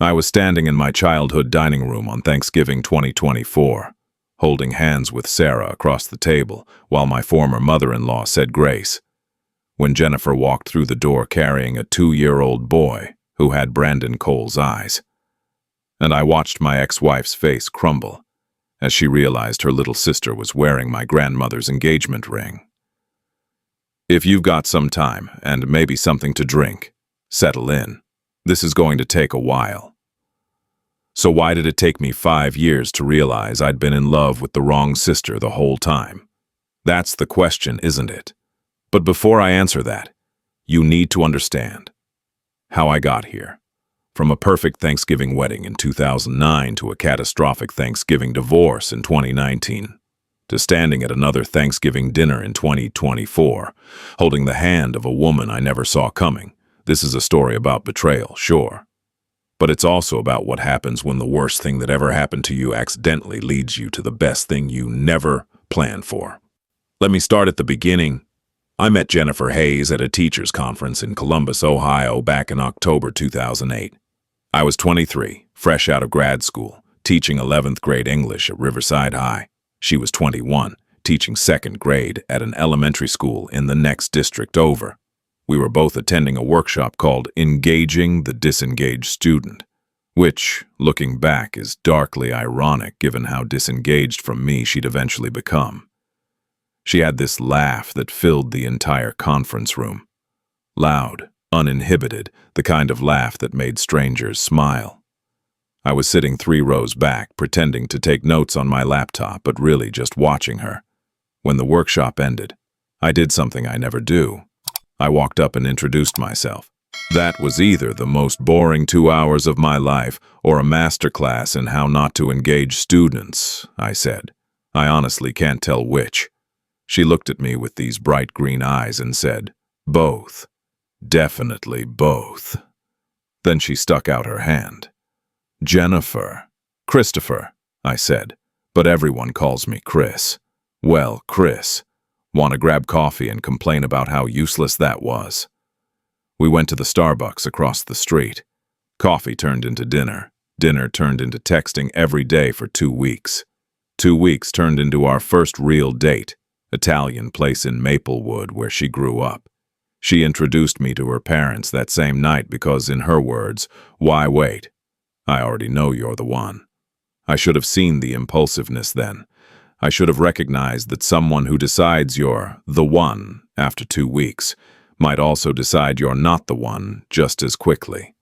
I was standing in my childhood dining room on Thanksgiving 2024, holding hands with Sarah across the table while my former mother-in-law said grace, when Jennifer walked through the door carrying a 2-year-old boy who had Brandon Cole's eyes. And I watched my ex-wife's face crumble as she realized her little sister was wearing my grandmother's engagement ring. If you've got some time and maybe something to drink, settle in. This is going to take a while. So why did it take me 5 years to realize I'd been in love with the wrong sister the whole time? That's the question, isn't it? But before I answer that, you need to understand how I got here. From a perfect Thanksgiving wedding in 2009 to a catastrophic Thanksgiving divorce in 2019, to standing at another Thanksgiving dinner in 2024, holding the hand of a woman I never saw coming. This is a story about betrayal, sure. But it's also about what happens when the worst thing that ever happened to you accidentally leads you to the best thing you never planned for. Let me start at the beginning. I met Jennifer Hayes at a teachers' conference in Columbus, Ohio back in October 2008. I was 23, fresh out of grad school, teaching 11th grade English at Riverside High. She was 21, teaching 2nd grade at an elementary school in the next district over. We were both attending a workshop called Engaging the Disengaged Student, which, looking back, is darkly ironic given how disengaged from me she'd eventually become. She had this laugh that filled the entire conference room. Loud, uninhibited, the kind of laugh that made strangers smile. I was sitting 3 rows back, pretending to take notes on my laptop, but really just watching her. When the workshop ended, I did something I never do. I walked up and introduced myself. That was either the most boring 2 hours of my life or a masterclass in how not to engage students, I said. I honestly can't tell which. She looked at me with these bright green eyes and said, "Both. Definitely both." Then she stuck out her hand. "Jennifer." "Christopher," I said, "but everyone calls me Chris." "Well, Chris. Want to grab coffee and complain about how useless that was?" We went to the Starbucks across the street. Coffee turned into dinner. Dinner turned into texting every day for 2 weeks. 2 weeks turned into our first real date, Italian place in Maplewood where she grew up. She introduced me to her parents that same night because, in her words, "Why wait? I already know you're the one." I should have seen the impulsiveness then. I should have recognized that someone who decides you're the one after 2 weeks might also decide you're not the one just as quickly.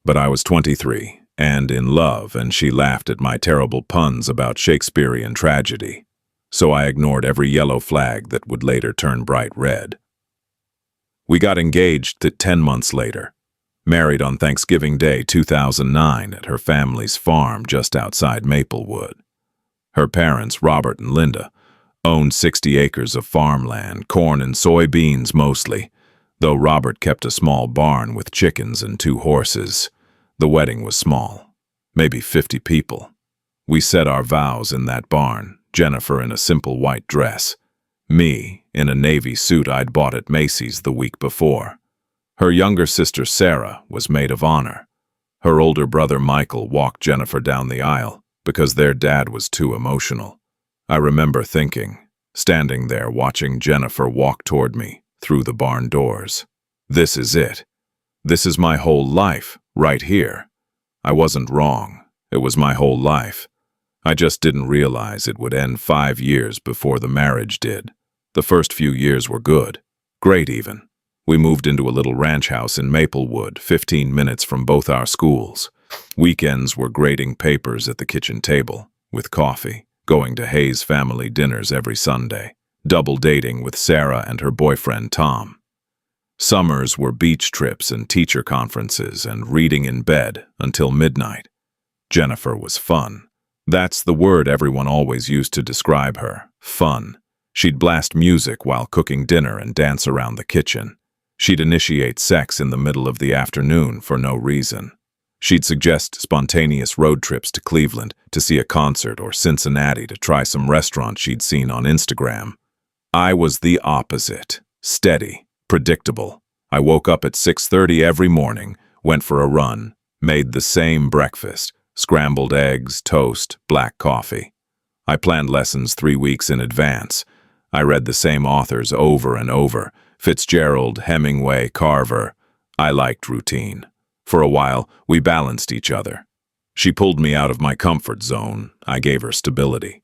But I was 23 and in love, and she laughed at my terrible puns about Shakespearean tragedy. So I ignored every yellow flag that would later turn bright red. We got engaged 10 months later, married on Thanksgiving Day 2009 at her family's farm just outside Maplewood. Her parents, Robert and Linda, owned 60 acres of farmland, corn and soybeans mostly, though Robert kept a small barn with chickens and 2 horses. The wedding was small, maybe 50 people. We said our vows in that barn, Jennifer in a simple white dress, me in a navy suit I'd bought at Macy's the week before. Her younger sister Sarah was maid of honor. Her older brother Michael walked Jennifer down the aisle because their dad was too emotional. I remember thinking, standing there watching Jennifer walk toward me through the barn doors, "This is it. This is my whole life, right here." I wasn't wrong. It was my whole life. I just didn't realize it would end 5 years before the marriage did. The first few years were good. Great even. We moved into a little ranch house in Maplewood, 15 minutes from both our schools. Weekends were grading papers at the kitchen table, with coffee, going to Hayes family dinners every Sunday, double dating with Sarah and her boyfriend Tom. Summers were beach trips and teacher conferences and reading in bed until midnight. Jennifer was fun. That's the word everyone always used to describe her, fun. She'd blast music while cooking dinner and dance around the kitchen. She'd initiate sex in the middle of the afternoon for no reason. She'd suggest spontaneous road trips to Cleveland to see a concert or Cincinnati to try some restaurant she'd seen on Instagram. I was the opposite. Steady, predictable. I woke up at 6:30 every morning, went for a run, Made the same breakfast, scrambled eggs, toast, black coffee. I planned lessons 3 weeks in advance. I read the same authors over and over, Fitzgerald, Hemingway, Carver. I liked routine. For a while, we balanced each other. She pulled me out of my comfort zone. I gave her stability.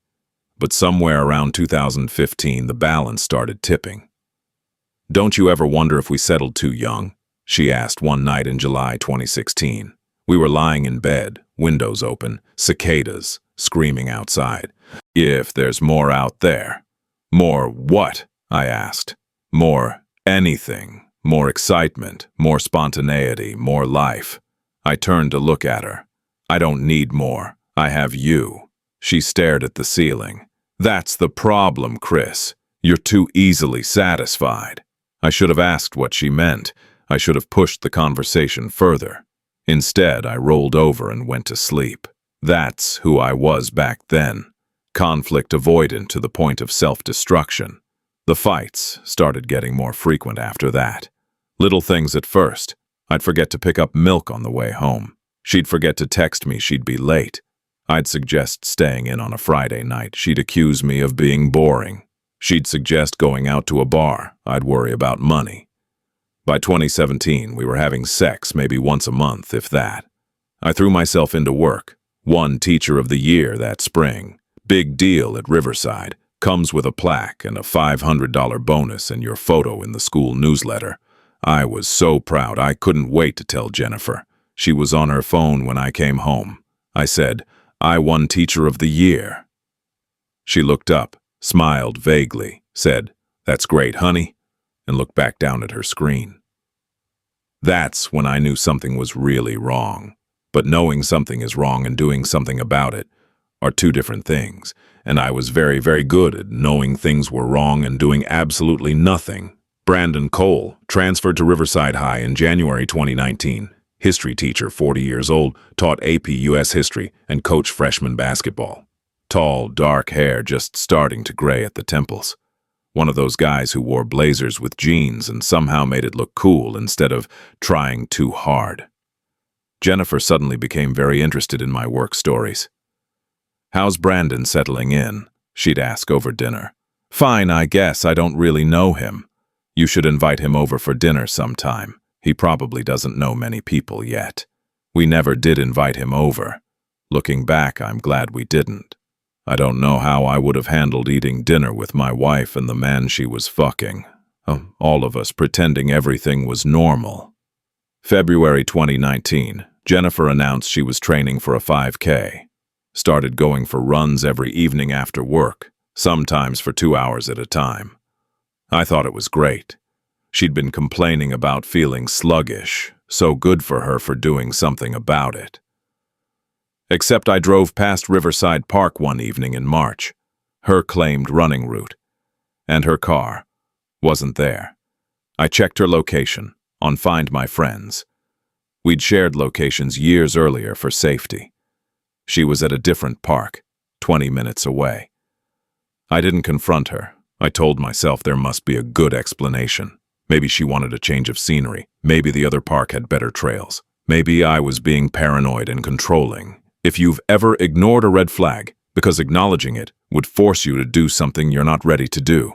But somewhere around 2015, the balance started tipping. "Don't you ever wonder if we settled too young?" she asked one night in July 2016. We were lying in bed, windows open, cicadas screaming outside. "If there's more out there." "More what?" I asked. "More anything. More excitement, more spontaneity, more life." I turned to look at her. "I don't need more. I have you." She stared at the ceiling. "That's the problem, Chris. You're too easily satisfied." I should have asked what she meant. I should have pushed the conversation further. Instead, I rolled over and went to sleep. That's who I was back then. Conflict avoidant to the point of self-destruction. The fights started getting more frequent after that. Little things at first. I'd forget to pick up milk on the way home. She'd forget to text me she'd be late. I'd suggest staying in on a Friday night. She'd accuse me of being boring. She'd suggest going out to a bar. I'd worry about money. By 2017, we were having sex maybe once a month, if that. I threw myself into work. Won Teacher of the Year that spring. Big deal at Riverside. Comes with a plaque and a $500 bonus and your photo in the school newsletter. I was so proud I couldn't wait to tell Jennifer. She was on her phone when I came home. I said, "I won Teacher of the Year." She looked up, smiled vaguely, said, "That's great, honey," and looked back down at her screen. That's when I knew something was really wrong. But knowing something is wrong and doing something about it are two different things. And I was very, very good at knowing things were wrong and doing absolutely nothing. Brandon Cole transferred to Riverside High in January 2019. History teacher, 40 years old, taught AP US history and coached freshman basketball. Tall, dark hair just starting to gray at the temples. One of those guys who wore blazers with jeans and somehow made it look cool instead of trying too hard. Jennifer suddenly became very interested in my work stories. "How's Brandon settling in?" she'd ask over dinner. "Fine, I guess. I don't really know him. You should invite him over for dinner sometime. He probably doesn't know many people yet." We never did invite him over. Looking back, I'm glad we didn't. I don't know how I would have handled eating dinner with my wife and the man she was fucking. All of us pretending everything was normal. February 2019, Jennifer announced she was training for a 5K. Started going for runs every evening after work, sometimes for 2 hours at a time. I thought it was great. She'd been complaining about feeling sluggish, so good for her for doing something about it. Except I drove past Riverside Park one evening in March, her claimed running route, and her car wasn't there. I checked her location on Find My Friends. We'd shared locations years earlier for safety. She was at a different park, 20 minutes away. I didn't confront her. I told myself there must be a good explanation. Maybe she wanted a change of scenery. Maybe the other park had better trails. Maybe I was being paranoid and controlling. If you've ever ignored a red flag because acknowledging it would force you to do something you're not ready to do,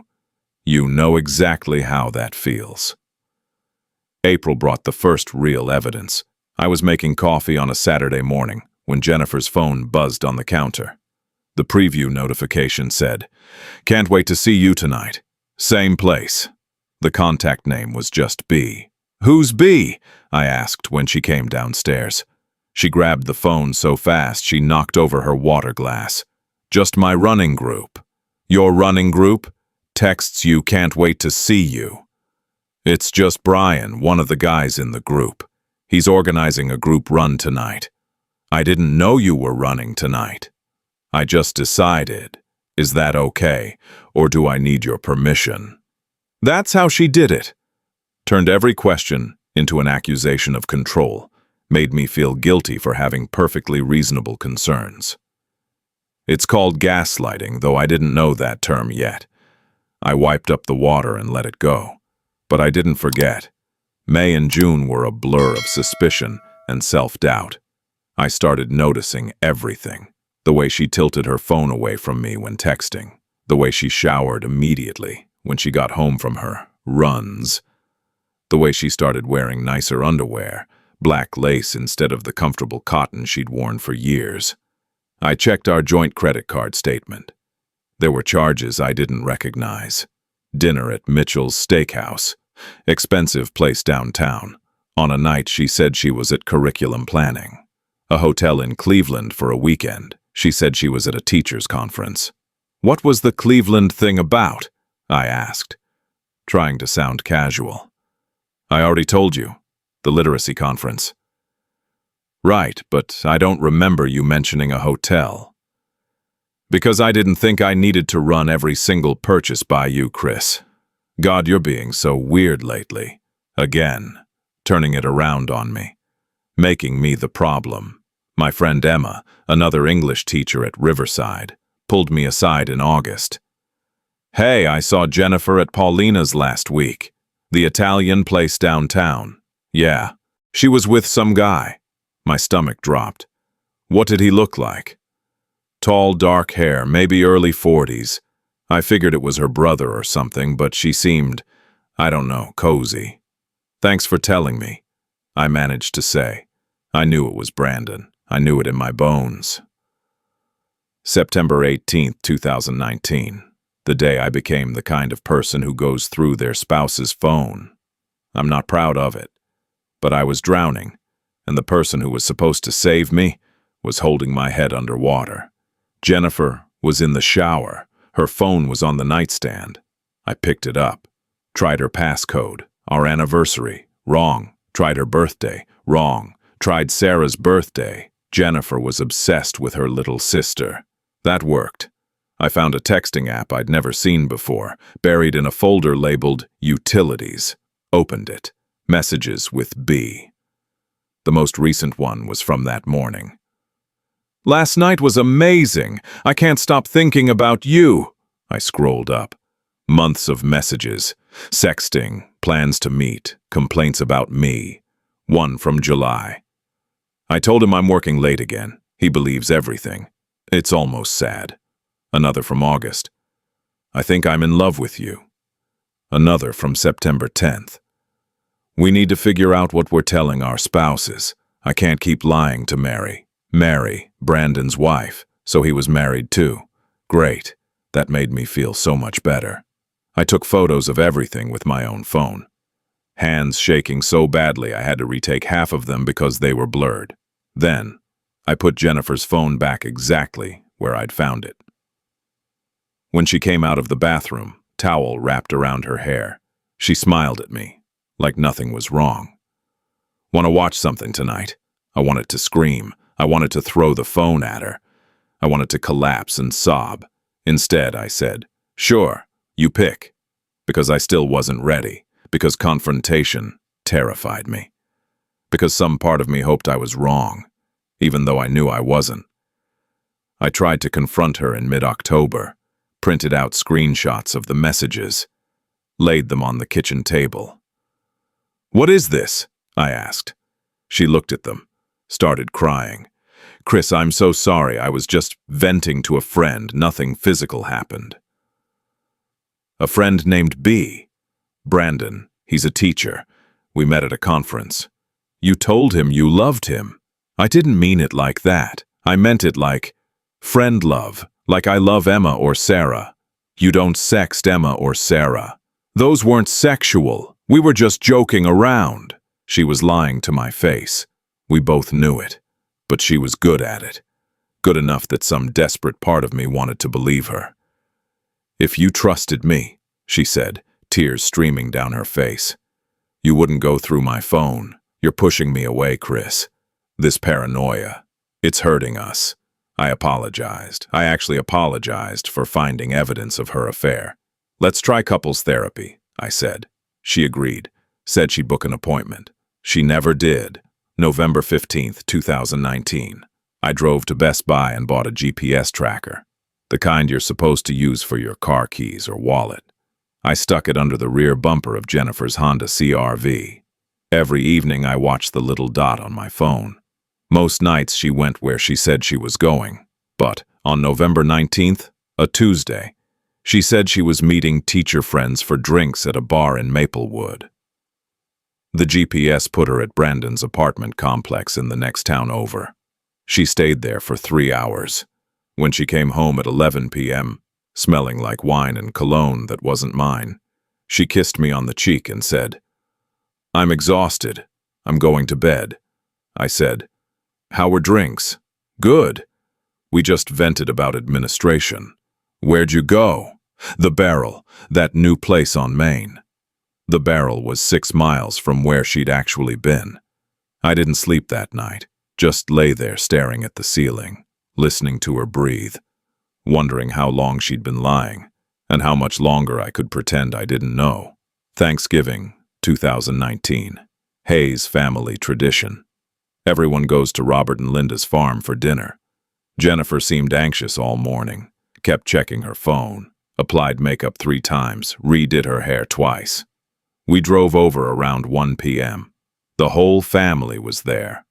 you know exactly how that feels. April brought the first real evidence. I was making coffee on a Saturday morning when Jennifer's phone buzzed on the counter. The preview notification said, "Can't wait to see you tonight. Same place." The contact name was just B. "Who's B?" I asked when she came downstairs. She grabbed the phone so fast she knocked over her water glass. "Just my running group." "Your running group? Texts you can't wait to see you." "It's just Brian, one of the guys in the group. He's organizing a group run tonight." "I didn't know you were running tonight." "I just decided. Is that okay, or do I need your permission?" That's how she did it. Turned every question into an accusation of control. Made me feel guilty for having perfectly reasonable concerns. It's called gaslighting, though I didn't know that term yet. I wiped up the water and let it go. But I didn't forget. May and June were a blur of suspicion, and self-doubt. I started noticing everything. The way she tilted her phone away from me when texting. The way she showered immediately when she got home from her runs. The way she started wearing nicer underwear, black lace instead of the comfortable cotton she'd worn for years. I checked our joint credit card statement. There were charges I didn't recognize. Dinner at Mitchell's Steakhouse, expensive place downtown. On a night she said she was at curriculum planning. A hotel in Cleveland for a weekend. She said she was at a teacher's conference. What was the Cleveland thing about? I asked, trying to sound casual. I already told you, the literacy conference. Right, but I don't remember you mentioning a hotel. Because I didn't think I needed to run every single purchase by you, Chris. God, you're being so weird lately. Again, turning it around on me. Making me the problem. My friend Emma, another English teacher at Riverside, pulled me aside in August. Hey, I saw Jennifer at Paulina's last week. The Italian place downtown. Yeah, she was with some guy. My stomach dropped. What did he look like? Tall, dark hair, maybe early 40s. I figured it was her brother or something, but she seemed, I don't know, cozy. Thanks for telling me, I managed to say. I knew it was Brandon. I knew it in my bones. September 18th, 2019. The day I became the kind of person who goes through their spouse's phone. I'm not proud of it, but I was drowning, and the person who was supposed to save me was holding my head underwater. Jennifer was in the shower. Her phone was on the nightstand. I picked it up. Tried her passcode. Our anniversary. Wrong. Tried her birthday. Wrong. Tried Sarah's birthday. Jennifer was obsessed with her little sister. That worked. I found a texting app I'd never seen before, buried in a folder labeled Utilities. Opened it. Messages with B. The most recent one was from that morning. Last night was amazing. I can't stop thinking about you. I scrolled up. Months of messages. Sexting, plans to meet, complaints about me. One from July. I told him I'm working late again. He believes everything. It's almost sad. Another from August. I think I'm in love with you. Another from September 10th. We need to figure out what we're telling our spouses. I can't keep lying to Mary. Mary, Brandon's wife, so he was married too. Great. That made me feel so much better. I took photos of everything with my own phone. Hands shaking so badly I had to retake half of them because they were blurred. Then, I put Jennifer's phone back exactly where I'd found it. When she came out of the bathroom, towel wrapped around her hair, she smiled at me, like nothing was wrong. Want to watch something tonight? I wanted to scream. I wanted to throw the phone at her. I wanted to collapse and sob. Instead, I said, sure, you pick. Because I still wasn't ready. Because confrontation terrified me. Because some part of me hoped I was wrong, even though I knew I wasn't. I tried to confront her in mid-October, printed out screenshots of the messages, laid them on the kitchen table. What is this? I asked. She looked at them, started crying. Chris, I'm so sorry. I was just venting to a friend. Nothing physical happened. A friend named B. Brandon. He's a teacher. We met at a conference. You told him you loved him. I didn't mean it like that. I meant it like friend love, like I love Emma or Sarah. You don't sext Emma or Sarah. Those weren't sexual. We were just joking around. She was lying to my face. We both knew it. But she was good at it. Good enough that some desperate part of me wanted to believe her. If you trusted me, she said, tears streaming down her face, you wouldn't go through my phone. You're pushing me away, Chris. This paranoia, it's hurting us. I apologized. I actually apologized for finding evidence of her affair. Let's try couples therapy, I said. She agreed, said she'd book an appointment. She never did. November 15th, 2019. I drove to Best Buy and bought a GPS tracker, the kind you're supposed to use for your car keys or wallet. I stuck it under the rear bumper of Jennifer's Honda CR-V. Every evening I watched the little dot on my phone. Most nights she went where she said she was going. But on November 19th, a Tuesday, she said she was meeting teacher friends for drinks at a bar in Maplewood. The GPS put her at Brandon's apartment complex in the next town over. She stayed there for 3 hours. When she came home at 11 p.m., smelling like wine and cologne that wasn't mine, she kissed me on the cheek and said, "I'm exhausted. I'm going to bed." I said, "How were drinks?" "Good. We just vented about administration." "Where'd you go?" "The Barrel, that new place on Main." The Barrel was 6 miles from where she'd actually been. I didn't sleep that night, just lay there staring at the ceiling, listening to her breathe, wondering how long she'd been lying, and how much longer I could pretend I didn't know. Thanksgiving, 2019. Hayes family tradition. Everyone goes to Robert and Linda's farm for dinner. Jennifer seemed anxious all morning, kept checking her phone, applied makeup 3 times, redid her hair twice. We drove over around 1 p.m. The whole family was there.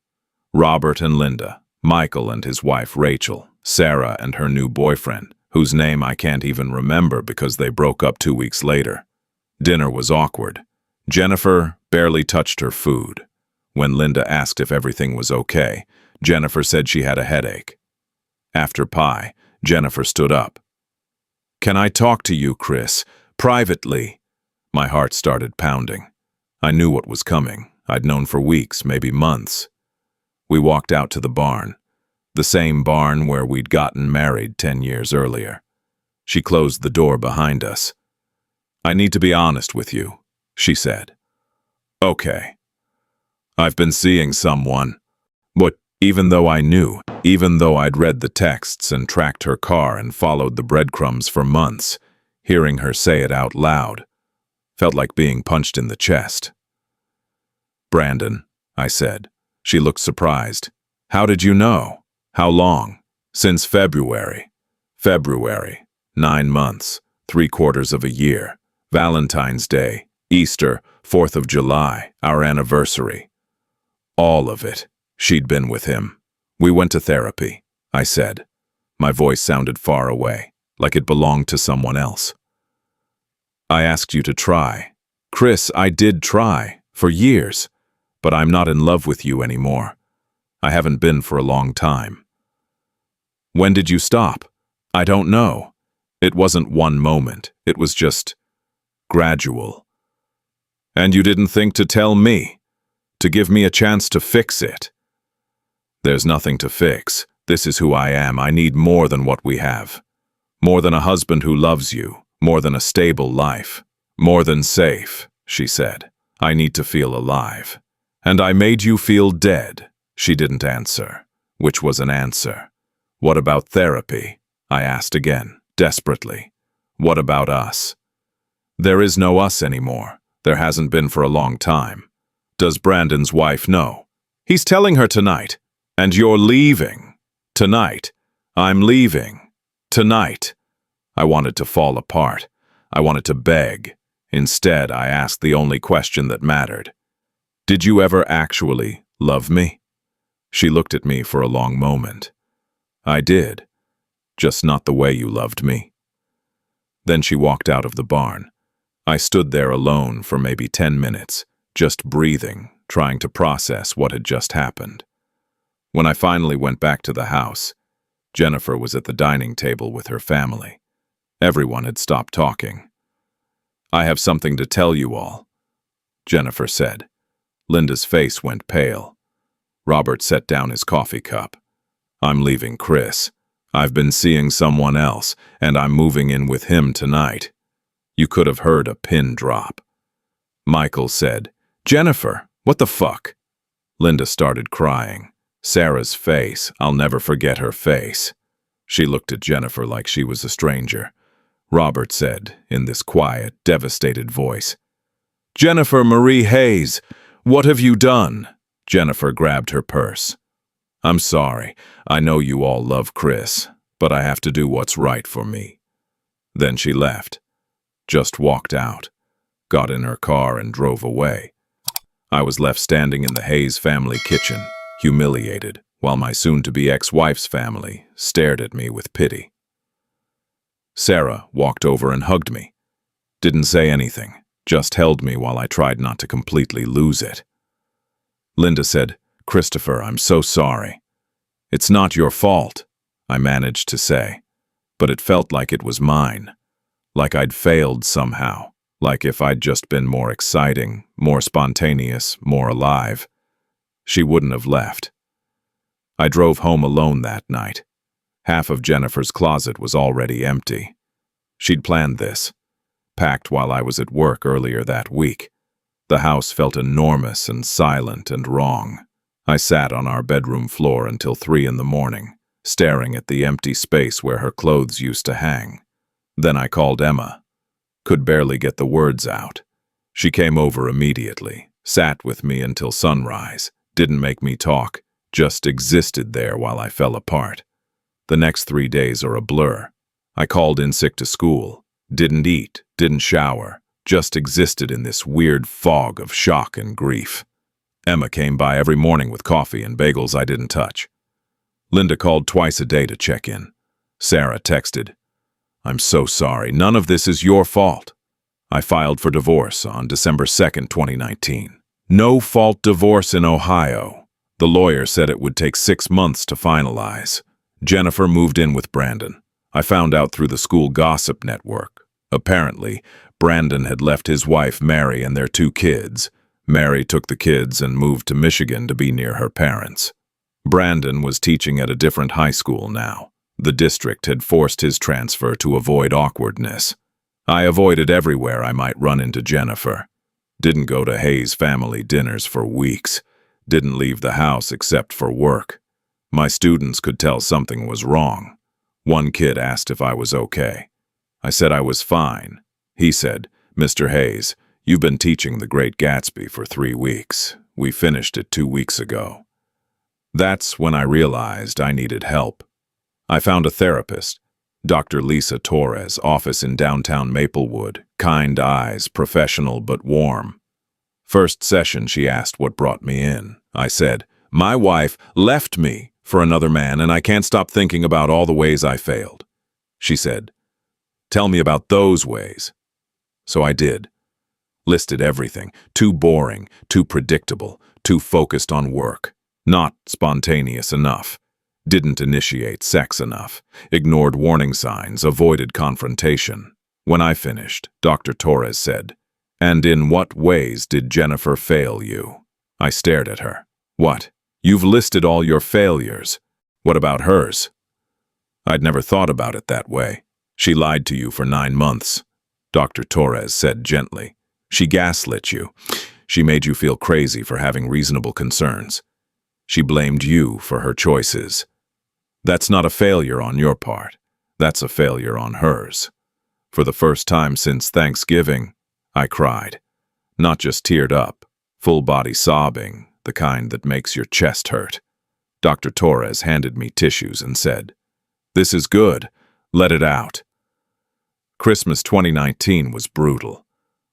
Robert and Linda, Michael and his wife Rachel, Sarah and her new boyfriend, whose name I can't even remember because they broke up 2 weeks later. Dinner was awkward. Jennifer barely touched her food. When Linda asked if everything was okay, Jennifer said she had a headache. After pie, Jennifer stood up. "Can I talk to you, Chris? Privately?" My heart started pounding. I knew what was coming. I'd known for weeks, maybe months. We walked out to the barn, the same barn where we'd gotten married 10 years earlier. She closed the door behind us. "I need to be honest with you," she said. "Okay. I've been seeing someone." But even though I knew, even though I'd read the texts and tracked her car and followed the breadcrumbs for months, hearing her say it out loud felt like being punched in the chest. "Brandon," I said. She looked surprised. "How did you know? How long?" "Since February." "February. 9 months. 3/4 of a year. Valentine's Day, Easter, 4th of July, our anniversary. All of it. She'd been with him. We went to therapy," I said. My voice sounded far away, like it belonged to someone else. "I asked you to try." "Chris, I did try, for years. But I'm not in love with you anymore. I haven't been for a long time." "When did you stop?" "I don't know. It wasn't one moment. It was just gradual." "And you didn't think to tell me? To give me a chance to fix it?" "There's nothing to fix. This is who I am. I need more than what we have. More than a husband who loves you. More than a stable life. More than safe," she said. "I need to feel alive. And I made you feel dead." She didn't answer, which was an answer. "What about therapy?" I asked again, desperately. "What about us?" "There is no us anymore. There hasn't been for a long time. Does Brandon's wife know?" "He's telling her tonight." "And you're leaving?" "Tonight. I'm leaving. Tonight." I wanted to fall apart. I wanted to beg. Instead, I asked the only question that mattered. "Did you ever actually love me?" She looked at me for a long moment. "I did. Just not the way you loved me." Then she walked out of the barn. I stood there alone for maybe 10 minutes, just breathing, trying to process what had just happened. When I finally went back to the house, Jennifer was at the dining table with her family. Everyone had stopped talking. "I have something to tell you all," Jennifer said. Linda's face went pale. Robert set down his coffee cup. "I'm leaving Chris. I've been seeing someone else, and I'm moving in with him tonight." You could have heard a pin drop. Michael said, "Jennifer, what the fuck?" Linda started crying. Sarah's face, I'll never forget her face. She looked at Jennifer like she was a stranger. Robert said, in this quiet, devastated voice, "Jennifer Marie Hayes, what have you done?" Jennifer grabbed her purse. "I'm sorry. I know you all love Chris, but I have to do what's right for me." Then she left. Just walked out, got in her car and drove away. I was left standing in the Hayes family kitchen, humiliated, while my soon-to-be ex-wife's family stared at me with pity. Sarah walked over and hugged me. Didn't say anything, just held me while I tried not to completely lose it. Linda said, "Christopher, I'm so sorry." "It's not your fault," I managed to say, but it felt like it was mine, like I'd failed somehow, like if I'd just been more exciting, more spontaneous, more alive. She wouldn't have left. I drove home alone that night. Half of Jennifer's closet was already empty. She'd planned this, packed while I was at work earlier that week. The house felt enormous and silent and wrong. I sat on our bedroom floor until 3 in the morning, staring at the empty space where her clothes used to hang. Then I called Emma. Could barely get the words out. She came over immediately, sat with me until sunrise, didn't make me talk, just existed there while I fell apart. The next 3 days are a blur. I called in sick to school, didn't eat, didn't shower, just existed in this weird fog of shock and grief. Emma came by every morning with coffee and bagels I didn't touch. Linda called twice a day to check in. Sarah texted, "I'm so sorry, none of this is your fault." I filed for divorce on December 2nd, 2019. No-fault divorce in Ohio. The lawyer said it would take 6 months to finalize. Jennifer moved in with Brandon. I found out through the school gossip network. Apparently, Brandon had left his wife, Mary, and their 2 kids. Mary took the kids and moved to Michigan to be near her parents. Brandon was teaching at a different high school now. The district had forced his transfer to avoid awkwardness. I avoided everywhere I might run into Jennifer. Didn't go to Hayes family dinners for weeks. Didn't leave the house except for work. My students could tell something was wrong. One kid asked if I was okay. I said I was fine. He said, "Mr. Hayes, you've been teaching The Great Gatsby for 3 weeks. We finished it 2 weeks ago." That's when I realized I needed help. I found a therapist, Dr. Lisa Torres, office in downtown Maplewood, kind eyes, professional but warm. First session, she asked what brought me in. I said, "My wife left me for another man, and I can't stop thinking about all the ways I failed." She said, "Tell me about those ways." So I did. Listed everything. Too boring, too predictable, too focused on work. Not spontaneous enough. Didn't initiate sex enough. Ignored warning signs, avoided confrontation. When I finished, Dr. Torres said, "And in what ways did Jennifer fail you?" I stared at her. "What? You've listed all your failures. What about hers?" I'd never thought about it that way. "She lied to you for 9 months," Dr. Torres said gently. "She gaslit you. She made you feel crazy for having reasonable concerns. She blamed you for her choices. That's not a failure on your part. That's a failure on hers." For the first time since Thanksgiving, I cried. Not just teared up, full body sobbing, the kind that makes your chest hurt. Dr. Torres handed me tissues and said, "This is good. Let it out." Christmas 2019 was brutal.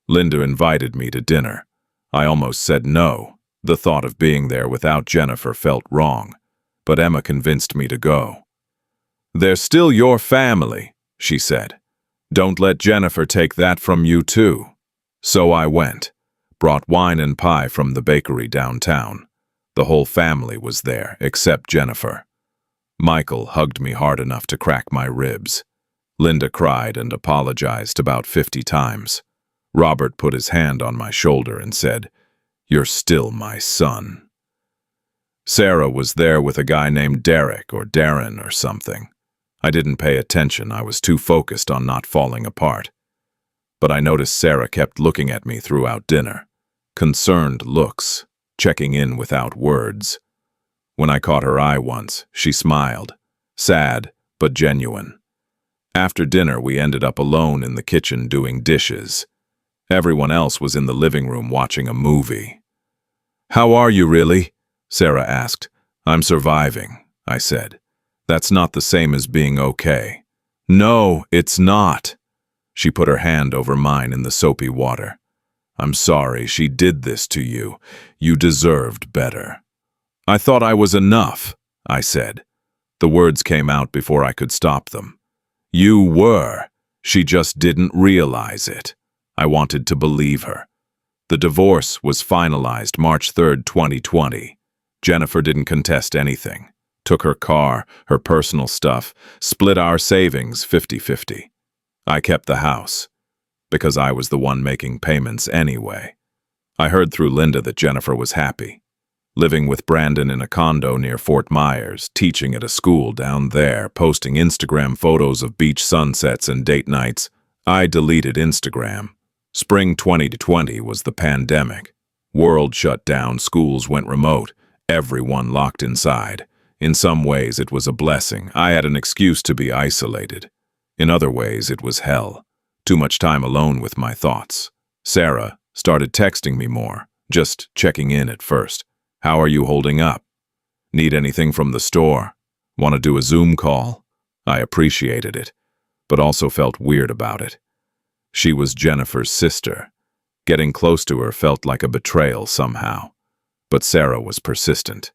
Linda invited me to dinner. I almost said no. The thought of being there without Jennifer felt wrong, but Emma convinced me to go. "They're still your family," she said. "Don't let Jennifer take that from you too." So I went, brought wine and pie from the bakery downtown. The whole family was there, except Jennifer. Michael hugged me hard enough to crack my ribs. Linda cried and apologized about 50 times. Robert put his hand on my shoulder and said, "You're still my son." Sarah was there with a guy named Derek or Darren or something. I didn't pay attention. I was too focused on not falling apart. But I noticed Sarah kept looking at me throughout dinner. Concerned looks, checking in without words. When I caught her eye once, she smiled. Sad, but genuine. After dinner, we ended up alone in the kitchen doing dishes. Everyone else was in the living room watching a movie. "How are you really?" Sarah asked. "I'm surviving," I said. "That's not the same as being okay." "No, it's not." She put her hand over mine in the soapy water. I'm sorry she did this to you. You deserved better. I thought I was enough, I said. The words came out before I could stop them. You were. She just didn't realize it. I wanted to believe her. The divorce was finalized March 3rd, 2020. Jennifer didn't contest anything. Took her car, her personal stuff, split our savings 50-50. I kept the house, because I was the one making payments anyway. I heard through Linda that Jennifer was happy. Living with Brandon in a condo near Fort Myers, teaching at a school down there, posting Instagram photos of beach sunsets and date nights. I deleted Instagram. Spring 2020 was the pandemic. World shut down, schools went remote, everyone locked inside. In some ways it was a blessing. I had an excuse to be isolated. In other ways it was hell. Too much time alone with my thoughts. Sarah started texting me more, just checking in at first. How are you holding up? Need anything from the store? Want to do a Zoom call? I appreciated it, but also felt weird about it. She was Jennifer's sister. Getting close to her felt like a betrayal somehow. But Sarah was persistent.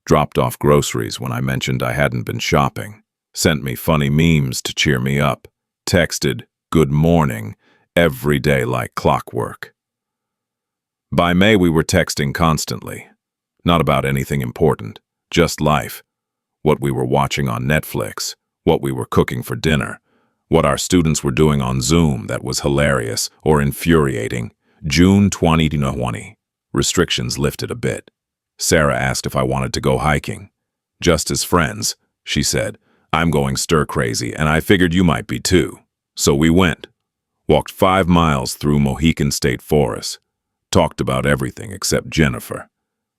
Dropped off groceries when I mentioned I hadn't been shopping. Sent me funny memes to cheer me up. Texted, good morning, every day like clockwork. By May we were texting constantly. Not about anything important, just life. What we were watching on Netflix, what we were cooking for dinner, what our students were doing on Zoom that was hilarious or infuriating. June 2020. Restrictions lifted a bit. Sarah asked if I wanted to go hiking. Just as friends, she said. I'm going stir-crazy, and I figured you might be too. So we went. Walked 5 miles through Mohican State Forest. Talked about everything except Jennifer.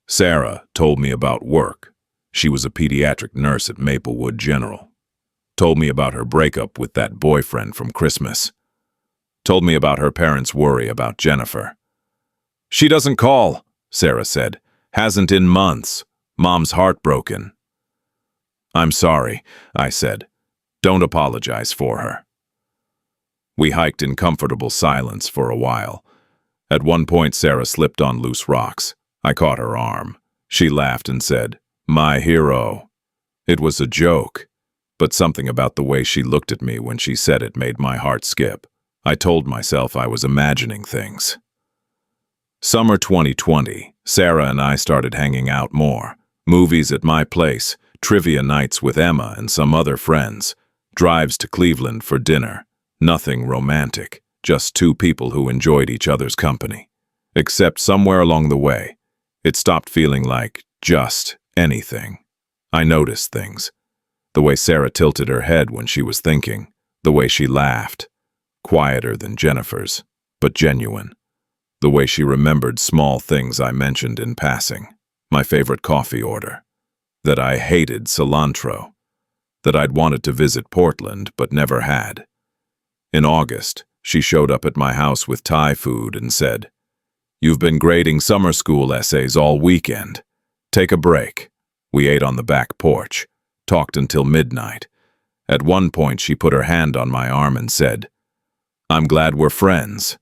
Sarah told me about work. She was a pediatric nurse at Maplewood General. Told me about her breakup with that boyfriend from Christmas. Told me about her parents' worry about Jennifer. She doesn't call, Sarah said. Hasn't in months. Mom's heartbroken. I'm sorry, I said. Don't apologize for her. We hiked in comfortable silence for a while. At one point, Sarah slipped on loose rocks. I caught her arm. She laughed and said, "My hero." It was a joke, but something about the way she looked at me when she said it made my heart skip. I told myself I was imagining things. Summer 2020, Sarah and I started hanging out more. Movies at my place, trivia nights with Emma and some other friends, drives to Cleveland for dinner. Nothing romantic, just two people who enjoyed each other's company. Except somewhere along the way, it stopped feeling like just anything. I noticed things. The way Sarah tilted her head when she was thinking, the way she laughed, quieter than Jennifer's, but genuine. The way she remembered small things I mentioned in passing, my favorite coffee order, that I hated cilantro, that I'd wanted to visit Portland but never had. In August, she showed up at my house with Thai food and said, "You've been grading summer school essays all weekend. Take a break." We ate on the back porch, talked until midnight. At one point, she put her hand on my arm and said, "I'm glad we're friends."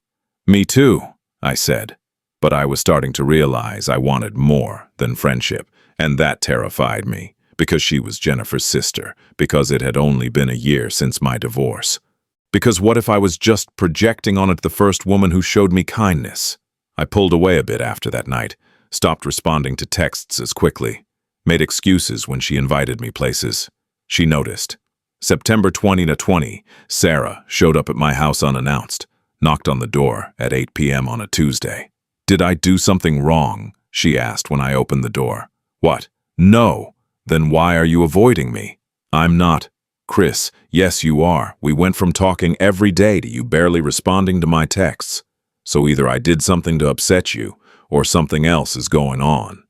"Me too," I said. But I was starting to realize I wanted more than friendship, and that terrified me, because she was Jennifer's sister, because it had only been a year since my divorce. Because what if I was just projecting on it the first woman who showed me kindness? I pulled away a bit after that night, stopped responding to texts as quickly, made excuses when she invited me places. She noticed. September 2020, Sarah showed up at my house unannounced, knocked on the door at 8 p.m. on a Tuesday. "Did I do something wrong?" she asked when I opened the door. "What? No. Then why are you avoiding me?" "I'm not." "Chris, yes you are. We went from talking every day to you barely responding to my texts. So either I did something to upset you, or something else is going on."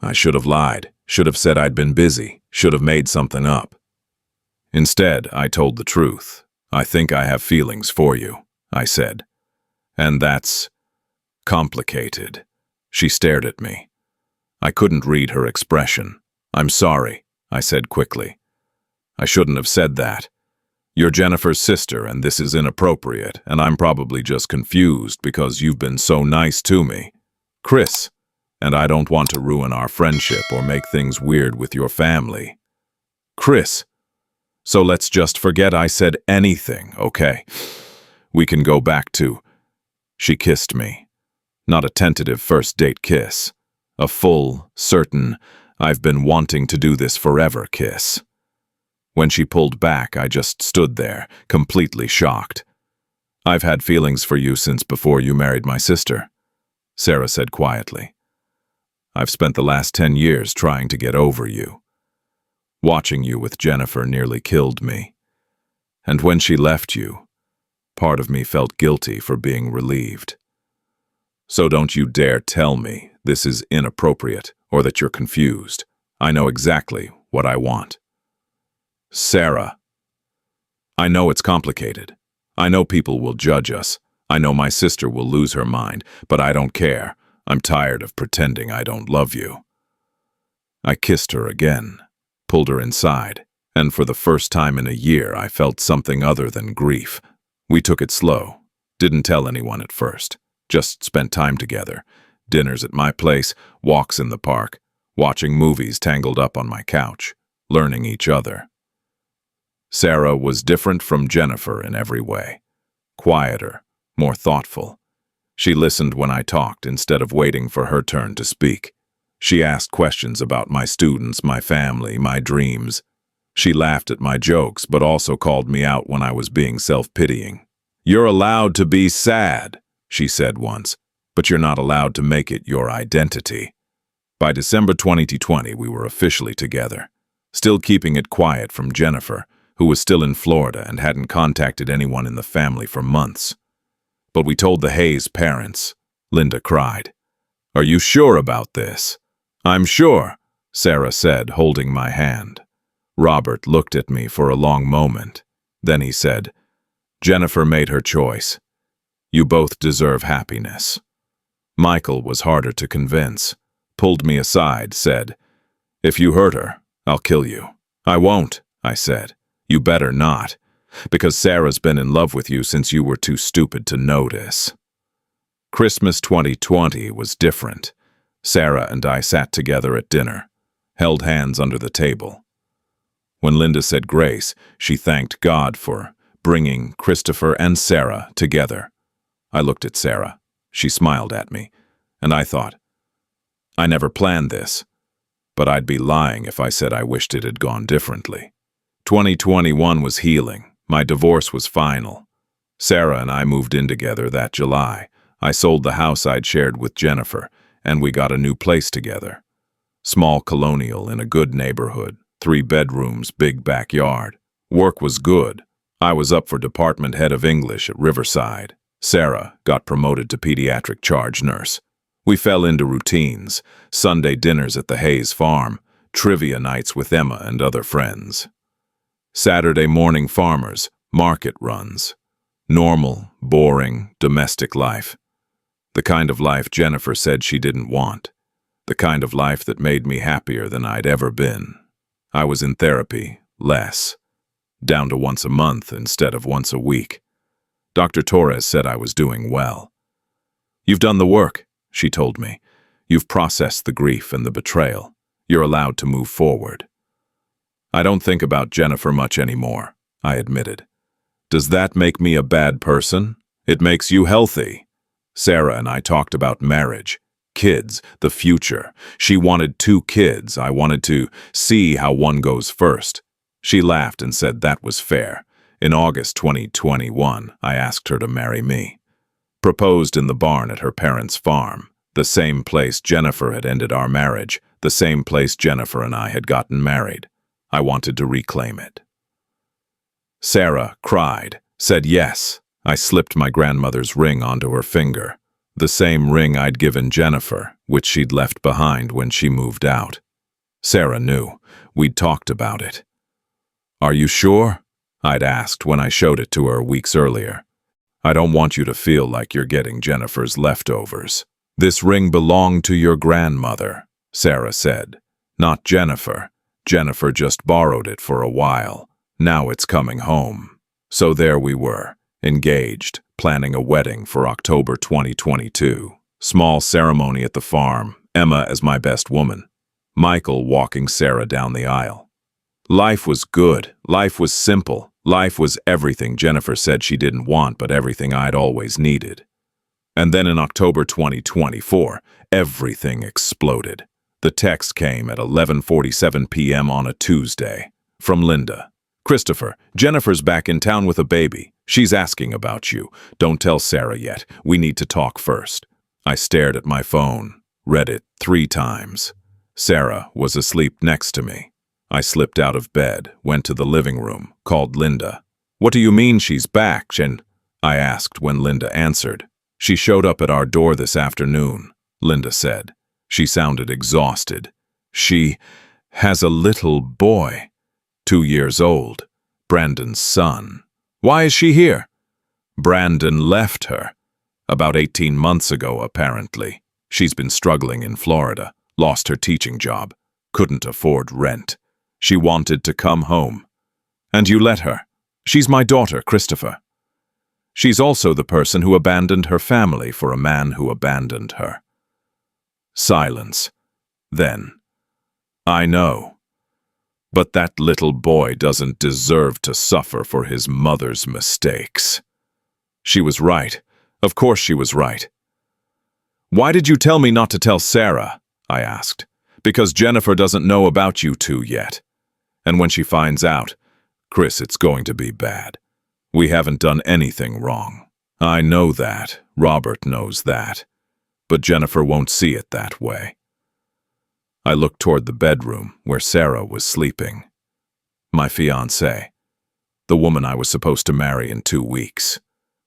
I should have lied, should have said I'd been busy, should have made something up. Instead, I told the truth. "I think I have feelings for you," I said. "And that's complicated." She stared at me. I couldn't read her expression. "I'm sorry," I said quickly. "I shouldn't have said that. You're Jennifer's sister, and this is inappropriate, and I'm probably just confused because you've been so nice to me. Chris, and I don't want to ruin our friendship or make things weird with your family. Chris, so let's just forget I said anything, okay? We can go back to... She kissed me. Not a tentative first date kiss. A full, certain, I've been wanting to do this forever kiss. When she pulled back, I just stood there, completely shocked. I've had feelings for you since before you married my sister, Sarah said quietly. I've spent the last 10 years trying to get over you. Watching you with Jennifer nearly killed me. And when she left you, part of me felt guilty for being relieved. So don't you dare tell me this is inappropriate or that you're confused. I know exactly what I want. Sarah. I know it's complicated. I know people will judge us. I know my sister will lose her mind, but I don't care. I'm tired of pretending I don't love you. I kissed her again, pulled her inside, and for the first time in a year I felt something other than grief. We took it slow, didn't tell anyone at first, just spent time together. Dinners at my place, walks in the park, watching movies tangled up on my couch, learning each other. Sarah was different from Jennifer in every way. Quieter, more thoughtful. She listened when I talked instead of waiting for her turn to speak. She asked questions about my students, my family, my dreams. She laughed at my jokes, but also called me out when I was being self-pitying. You're allowed to be sad, she said once, but you're not allowed to make it your identity. By December 2020, we were officially together, still keeping it quiet from Jennifer, who was still in Florida and hadn't contacted anyone in the family for months. But we told the Hayes parents. Linda cried. Are you sure about this? I'm sure, Sarah said, holding my hand. Robert looked at me for a long moment. Then he said, Jennifer made her choice. You both deserve happiness. Michael was harder to convince. Pulled me aside, said, If you hurt her, I'll kill you. I won't, I said. You better not, because Sarah's been in love with you since you were too stupid to notice. Christmas 2020 was different. Sarah and I sat together at dinner, held hands under the table. When Linda said grace, she thanked God for bringing Christopher and Sarah together. I looked at Sarah. She smiled at me, and I thought, I never planned this, but I'd be lying if I said I wished it had gone differently. 2021 was healing. My divorce was final. Sarah and I moved in together that July. I sold the house I'd shared with Jennifer, and we got a new place together. Small colonial in a good neighborhood, 3 bedrooms, big backyard. Work was good. I was up for department head of English at Riverside. Sarah got promoted to pediatric charge nurse. We fell into routines, Sunday dinners at the Hayes farm, trivia nights with Emma and other friends. Saturday morning farmers, market runs. Normal, boring, domestic life. The kind of life Jennifer said she didn't want. The kind of life that made me happier than I'd ever been. I was in therapy, less. Down to once a month instead of once a week. Dr. Torres said I was doing well. You've done the work, she told me. You've processed the grief and the betrayal. You're allowed to move forward. I don't think about Jennifer much anymore, I admitted. Does that make me a bad person? It makes you healthy. Sarah and I talked about marriage, kids, the future. She wanted 2 kids. I wanted to see how one goes first. She laughed and said that was fair. In August 2021, I asked her to marry me. Proposed in the barn at her parents' farm, the same place Jennifer had ended our marriage, the same place Jennifer and I had gotten married. I wanted to reclaim it. Sarah cried, said yes. I slipped my grandmother's ring onto her finger, the same ring I'd given Jennifer, which she'd left behind when she moved out. Sarah knew. We'd talked about it. Are you sure? I'd asked when I showed it to her weeks earlier. I don't want you to feel like you're getting Jennifer's leftovers. This ring belonged to your grandmother, Sarah said, not Jennifer. Jennifer just borrowed it for a while. Now it's coming home. So there we were, engaged, planning a wedding for October 2022. Small ceremony at the farm, Emma as my best woman, Michael walking Sarah down the aisle. Life was good, life was simple, life was everything Jennifer said she didn't want but everything I'd always needed. And then in October 2024, everything exploded. The text came at 11:47 p.m. on a Tuesday from Linda. "Christopher, Jennifer's back in town with a baby. She's asking about you. Don't tell Sarah yet. We need to talk first." I stared at my phone, read it 3 times. Sarah was asleep next to me. I slipped out of bed, went to the living room, called Linda. "What do you mean she's back, Jen?" I asked when Linda answered. "She showed up at our door this afternoon," Linda said. She sounded exhausted. "She has a little boy, 2 years old, Brandon's son." "Why is she here?" "Brandon left her. About 18 months ago, apparently. She's been struggling in Florida, lost her teaching job, couldn't afford rent. She wanted to come home. And you let her. She's my daughter, Christopher. She's also the person who abandoned her family for a man who abandoned her." Silence. Then, "I know. But that little boy doesn't deserve to suffer for his mother's mistakes." She was right. Of course she was right. "Why did you tell me not to tell Sarah?" I asked. "Because Jennifer doesn't know about you two yet. And when she finds out, Chris, it's going to be bad. We haven't done anything wrong. I know that. Robert knows that. But Jennifer won't see it that way." I looked toward the bedroom where Sarah was sleeping. My fiancée. The woman I was supposed to marry in 2 weeks.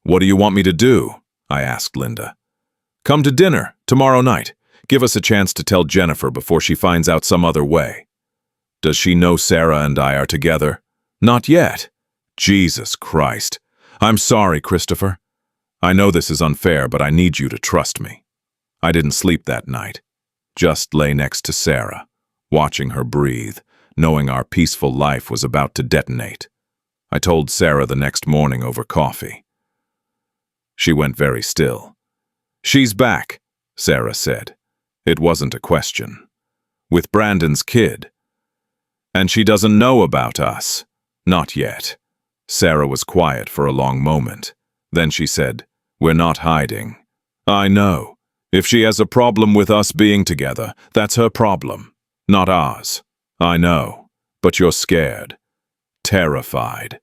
"What do you want me to do?" I asked Linda. "Come to dinner tomorrow night. Give us a chance to tell Jennifer before she finds out some other way." "Does she know Sarah and I are together?" "Not yet." Jesus Christ. "I'm sorry, Christopher. I know this is unfair, but I need you to trust me." I didn't sleep that night. Just lay next to Sarah, watching her breathe, knowing our peaceful life was about to detonate. I told Sarah the next morning over coffee. She went very still. "She's back," Sarah said. It wasn't a question. "With Brandon's kid. And she doesn't know about us." "Not yet." Sarah was quiet for a long moment. Then she said, "We're not hiding." "I know. If she has a problem with us being together, that's her problem, not ours. I know. But you're scared. Terrified."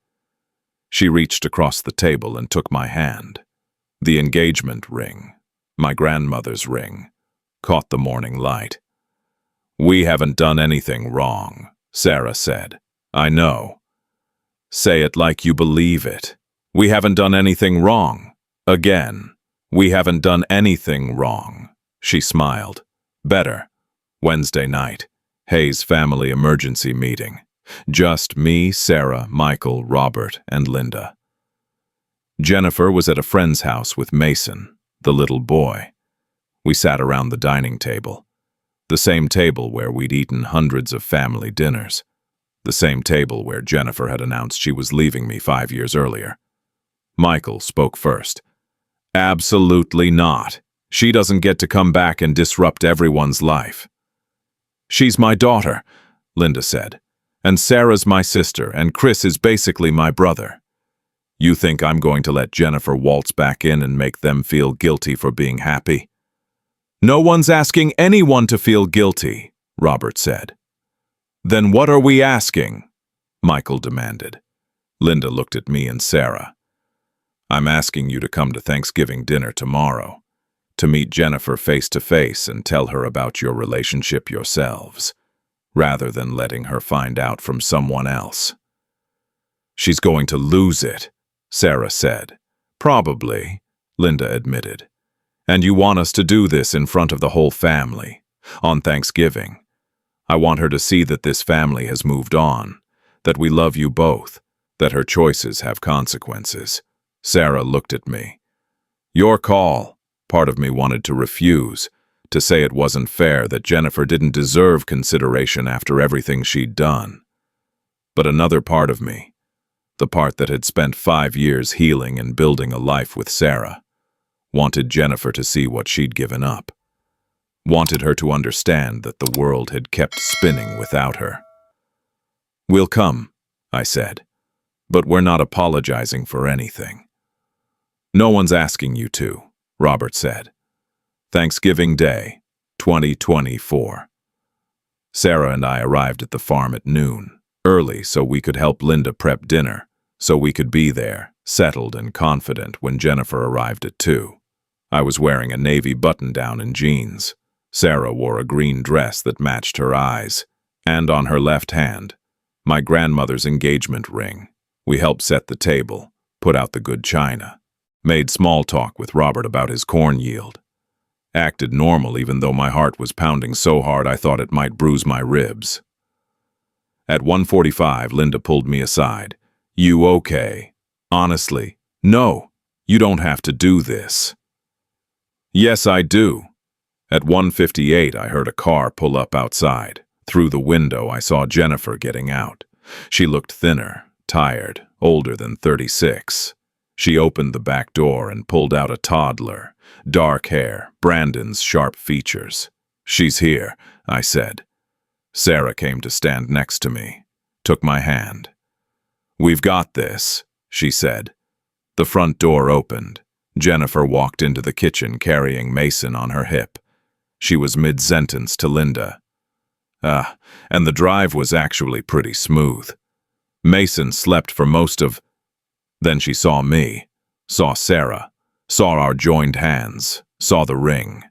She reached across the table and took my hand. The engagement ring, my grandmother's ring, caught the morning light. "We haven't done anything wrong," Sarah said. "I know. Say it like you believe it. We haven't done anything wrong. Again, we haven't done anything wrong." She smiled. "Better." Wednesday night, Hayes family emergency meeting. Just me, Sarah, Michael, Robert, and Linda. Jennifer was at a friend's house with Mason, the little boy. We sat around the dining table. The same table where we'd eaten hundreds of family dinners. The same table where Jennifer had announced she was leaving me 5 years earlier. Michael spoke first. "Absolutely not. She doesn't get to come back and disrupt everyone's life." "She's my daughter," Linda said. "And Sarah's my sister, and Chris is basically my brother. You think I'm going to let Jennifer waltz back in and make them feel guilty for being happy?" "No one's asking anyone to feel guilty," Robert said. "Then what are we asking?" Michael demanded. Linda looked at me and Sarah. "I'm asking you to come to Thanksgiving dinner tomorrow, to meet Jennifer face to face and tell her about your relationship yourselves, rather than letting her find out from someone else." "She's going to lose it," Sarah said. "Probably," Linda admitted. "And you want us to do this in front of the whole family, on Thanksgiving. I want her to see that this family has moved on, that we love you both, that her choices have consequences." Sarah looked at me. "Your call." Part of me wanted to refuse, to say it wasn't fair, that Jennifer didn't deserve consideration after everything she'd done. But another part of me, the part that had spent 5 years healing and building a life with Sarah. Wanted Jennifer to see what she'd given up. Wanted her to understand that the world had kept spinning without her. "We'll come," I said, "but we're not apologizing for anything." "No one's asking you to," Robert said. Thanksgiving Day, 2024. Sarah and I arrived at the farm at noon, early so we could help Linda prep dinner, so we could be there, settled and confident when Jennifer arrived at 2. I was wearing a navy button-down and jeans. Sarah wore a green dress that matched her eyes, and on her left hand, my grandmother's engagement ring. We helped set the table, put out the good china, made small talk with Robert about his corn yield. Acted normal even though my heart was pounding so hard I thought it might bruise my ribs. At 1:45, Linda pulled me aside. "You okay?" "Honestly, no, you don't have to do this." "Yes, I do." At 1:58, I heard a car pull up outside. Through the window, I saw Jennifer getting out. She looked thinner, tired, older than 36. She opened the back door and pulled out a toddler. Dark hair, Brandon's sharp features. "She's here," I said. Sarah came to stand next to me, took my hand. "We've got this," she said. The front door opened. Jennifer walked into the kitchen carrying Mason on her hip. She was mid-sentence to Linda. And the drive was actually pretty smooth. Mason slept for most of... Then she saw me, saw Sarah, saw our joined hands, saw the ring.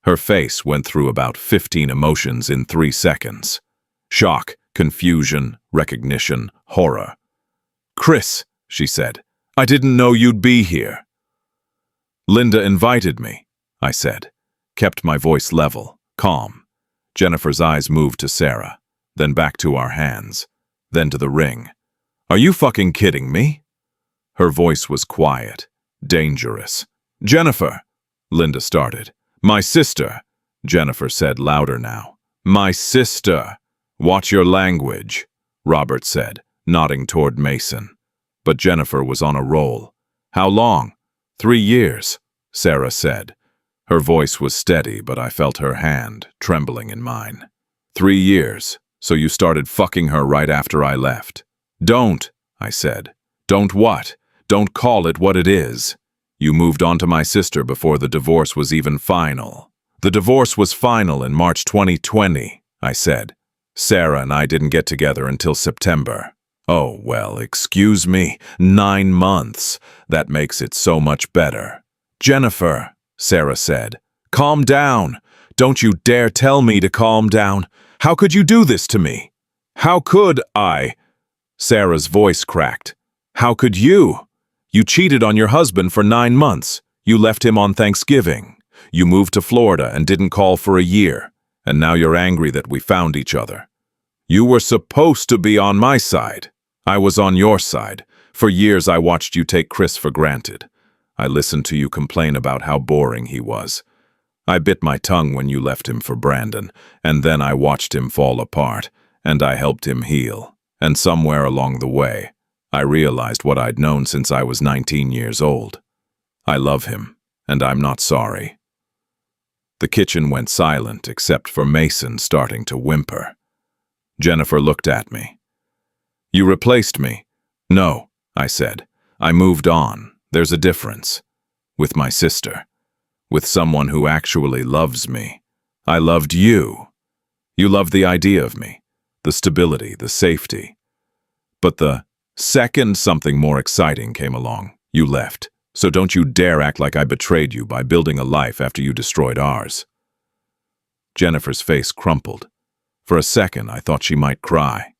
Her face went through about 15 emotions in 3 seconds. Shock, confusion, recognition, horror. "Chris," she said, "I didn't know you'd be here." "Linda invited me," I said, kept my voice level, calm. Jennifer's eyes moved to Sarah, then back to our hands, then to the ring. "Are you fucking kidding me?" Her voice was quiet, dangerous. "Jennifer," Linda started. "My sister," Jennifer said louder now. "My sister." "Watch your language," Robert said, nodding toward Mason. But Jennifer was on a roll. "How long?" 3 years, Sarah said. Her voice was steady, but I felt her hand trembling in mine. 3 years, so you started fucking her right after I left. "Don't," I said. "Don't what? Don't call it what it is. You moved on to my sister before the divorce was even final." "The divorce was final in March 2020, I said. "Sarah and I didn't get together until September." "Oh, well, excuse me, 9 months. That makes it so much better." "Jennifer," Sarah said, "calm down. Don't you dare tell me to calm down. How could you do this to me?" "How could I?" Sarah's voice cracked. "How could you? You cheated on your husband for 9 months. You left him on Thanksgiving. You moved to Florida and didn't call for a year. And now you're angry that we found each other. You were supposed to be on my side. I was on your side. For years I watched you take Chris for granted. I listened to you complain about how boring he was. I bit my tongue when you left him for Brandon, and then I watched him fall apart, and I helped him heal. And somewhere along the way, I realized what I'd known since I was 19 years old. I love him, and I'm not sorry." The kitchen went silent except for Mason starting to whimper. Jennifer looked at me. "You replaced me." "No," I said. "I moved on. There's a difference. With my sister. With someone who actually loves me. I loved you. You loved the idea of me. The stability, the safety. But the second something more exciting came along, you left. So don't you dare act like I betrayed you by building a life after you destroyed ours." Jennifer's face crumpled. For a second, I thought she might cry.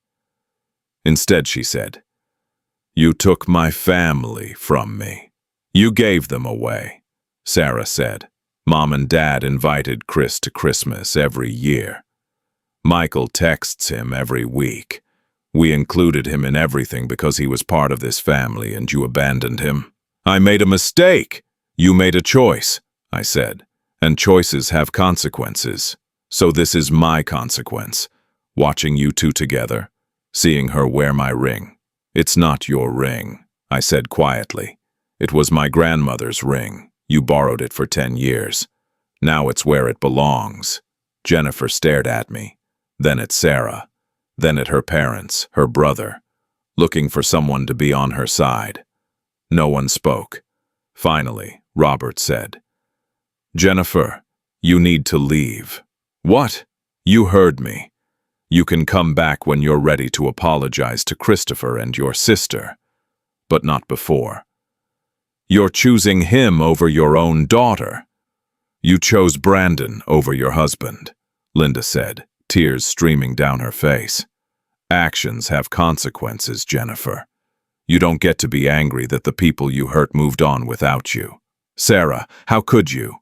Instead, she said, "You took my family from me. You gave them away," Sarah said. "Mom and Dad invited Chris to Christmas every year. Michael texts him every week. We included him in everything because he was part of this family and you abandoned him." "I made a mistake." "You made a choice," I said, "and choices have consequences. So this is my consequence. Watching you two together, seeing her wear my ring. "It's not your ring," I said quietly. "It was my grandmother's ring. You borrowed it for 10 years. Now it's where it belongs." Jennifer stared at me, then at Sarah, then at her parents, her brother, looking for someone to be on her side. No one spoke. Finally, Robert said, "Jennifer, you need to leave." "What?" "You heard me. You can come back when you're ready to apologize to Christopher and your sister, but not before. You're choosing him over your own daughter. You chose Brandon over your husband," Linda said, tears streaming down her face. "Actions have consequences, Jennifer. You don't get to be angry that the people you hurt moved on without you." "Sarah, how could you?"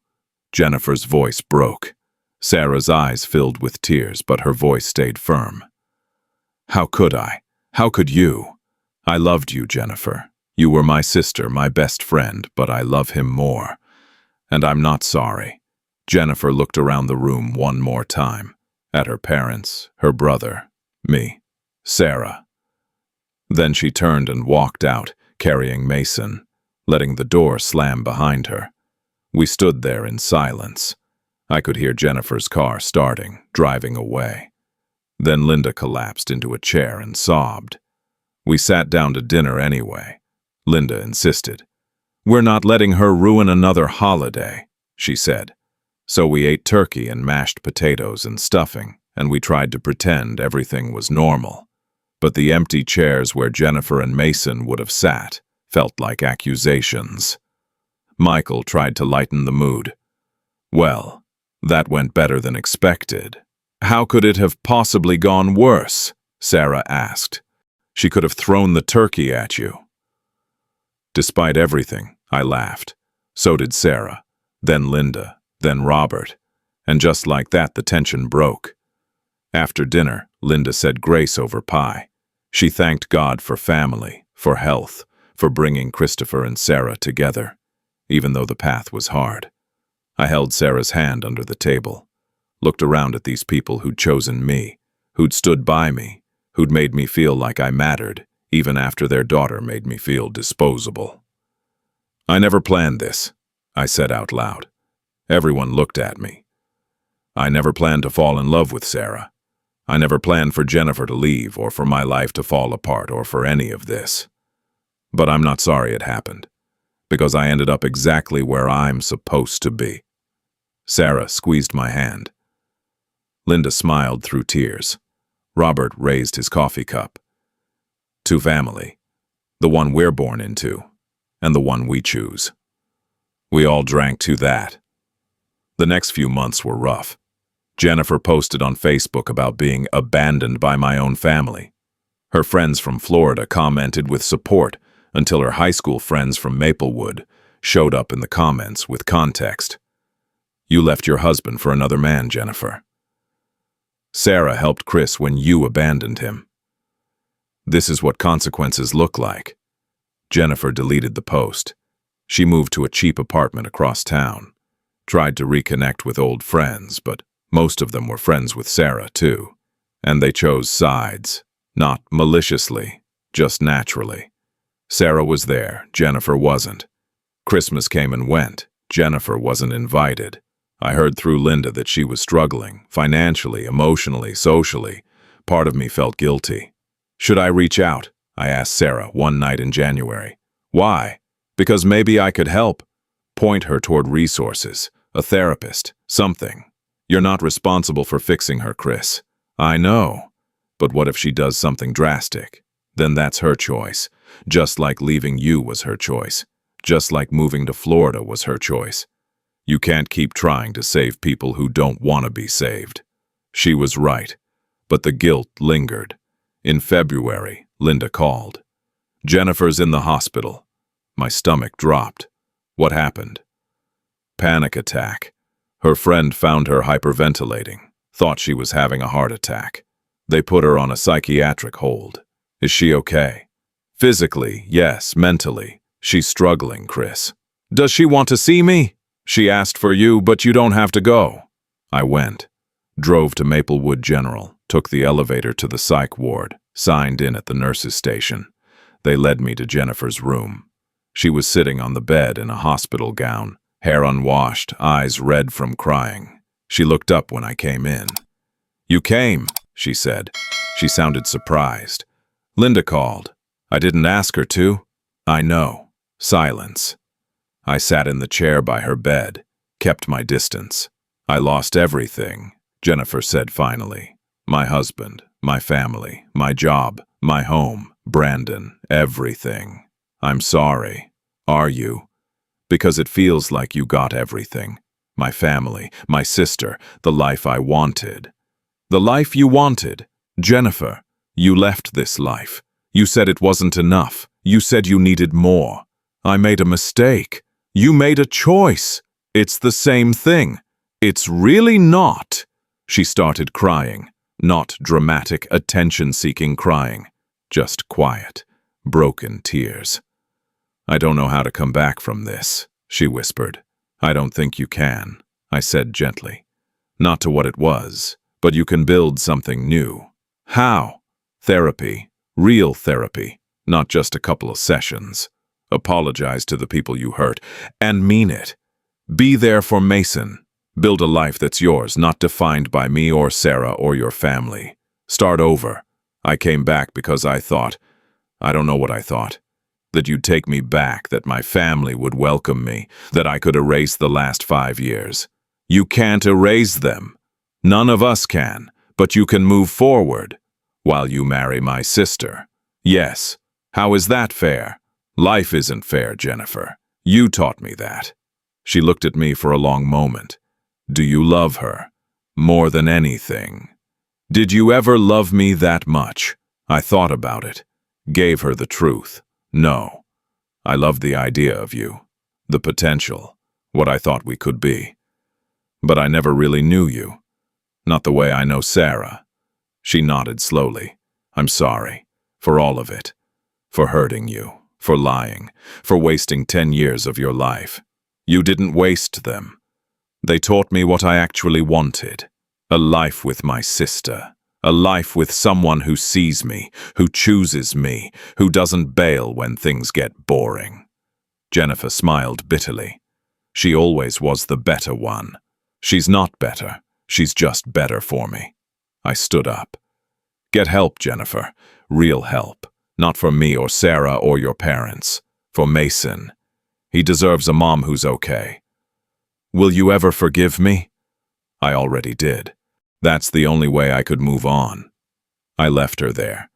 Jennifer's voice broke. Sarah's eyes filled with tears, but her voice stayed firm. "How could I? How could you? I loved you, Jennifer. You were my sister, my best friend, but I love him more. And I'm not sorry." Jennifer looked around the room one more time, at her parents, her brother, me, Sarah. Then she turned and walked out, carrying Mason, letting the door slam behind her. We stood there in silence. I could hear Jennifer's car starting, driving away. Then Linda collapsed into a chair and sobbed. We sat down to dinner anyway. Linda insisted. "We're not letting her ruin another holiday," she said. So we ate turkey and mashed potatoes and stuffing, and we tried to pretend everything was normal. But the empty chairs where Jennifer and Mason would have sat felt like accusations. Michael tried to lighten the mood. "Well, that went better than expected." "How could it have possibly gone worse?" Sarah asked. "She could have thrown the turkey at you." Despite everything, I laughed. So did Sarah, then Linda, then Robert. And just like that, the tension broke. After dinner, Linda said grace over pie. She thanked God for family, for health, for bringing Christopher and Sarah together, even though the path was hard. I held Sarah's hand under the table, looked around at these people who'd chosen me, who'd stood by me, who'd made me feel like I mattered, even after their daughter made me feel disposable. "I never planned this," I said out loud. Everyone looked at me. "I never planned to fall in love with Sarah. I never planned for Jennifer to leave, or for my life to fall apart, or for any of this. But I'm not sorry it happened, because I ended up exactly where I'm supposed to be." Sarah squeezed my hand. Linda smiled through tears. Robert raised his coffee cup. "To family, the one we're born into, and the one we choose." We all drank to that. The next few months were rough. Jennifer posted on Facebook about being abandoned by my own family. Her friends from Florida commented with support until her high school friends from Maplewood showed up in the comments with context. "You left your husband for another man, Jennifer." "Sarah helped Chris when you abandoned him." "This is what consequences look like." Jennifer deleted the post. She moved to a cheap apartment across town, tried to reconnect with old friends, but most of them were friends with Sarah too, and they chose sides, not maliciously, just naturally. Sarah was there, Jennifer wasn't. Christmas came and went, Jennifer wasn't invited. I heard through Linda that she was struggling, financially, emotionally, socially. Part of me felt guilty. "Should I reach out?" I asked Sarah one night in January. "Why?" "Because maybe I could help." "Point her toward resources, a therapist, something." "You're not responsible for fixing her, Chris." "I know. But what if she does something drastic? Then that's her choice. Just like leaving you was her choice. Just like moving to Florida was her choice. You can't keep trying to save people who don't want to be saved." She was right, but the guilt lingered. In February, Linda called. "Jennifer's in the hospital." My stomach dropped. "What happened?" "Panic attack. Her friend found her hyperventilating, thought she was having a heart attack. They put her on a psychiatric hold." "Is she okay?" "Physically, yes. Mentally, she's struggling, Chris." "Does she want to see me?" "She asked for you, but you don't have to go." I went. Drove to Maplewood General, took the elevator to the psych ward, signed in at the nurse's station. They led me to Jennifer's room. She was sitting on the bed in a hospital gown, hair unwashed, eyes red from crying. She looked up when I came in. "You came," she said. She sounded surprised. "Linda called. I didn't ask her to." "I know." Silence. I sat in the chair by her bed, kept my distance. "I lost everything," Jennifer said finally. "My husband, my family, my job, my home, Brandon, everything. I'm sorry. Are you? Because it feels like you got everything. My family, my sister, the life I wanted." "The life you wanted? Jennifer, you left this life. You said it wasn't enough. You said you needed more. I made a mistake. You made a choice. It's the same thing. It's really not." She started crying. Not dramatic, attention-seeking crying. Just quiet, broken tears. "I don't know how to come back from this," she whispered. "I don't think you can," I said gently. "Not to what it was, but you can build something new." "How?" "Therapy. Real therapy. Not just a couple of sessions. Apologize to the people you hurt, and mean it. Be there for Mason. Build a life that's yours, not defined by me or Sarah or your family. Start over. I came back because I thought, I don't know what I thought, that you'd take me back, that my family would welcome me, that I could erase the last 5 years. You can't erase them. None of us can, but you can move forward. While you marry my sister. Yes. How is that fair? Life isn't fair, Jennifer. You taught me that." She looked at me for a long moment. "Do you love her? More than anything? Did you ever love me that much?" I thought about it. Gave her the truth. "No. I loved the idea of you. The potential. What I thought we could be. But I never really knew you. Not the way I know Sarah." She nodded slowly. "I'm sorry. For all of it. For hurting you. For lying. For wasting 10 years of your life. You didn't waste them. They taught me what I actually wanted. A life with my sister. A life with someone who sees me, who chooses me, who doesn't bail when things get boring." Jennifer smiled bitterly. "She always was the better one. She's not better. She's just better for me." I stood up. "Get help, Jennifer. Real help. Not for me or Sarah or your parents. For Mason. He deserves a mom who's okay. Will you ever forgive me?" I already did. That's the only way I could move on. I left her there.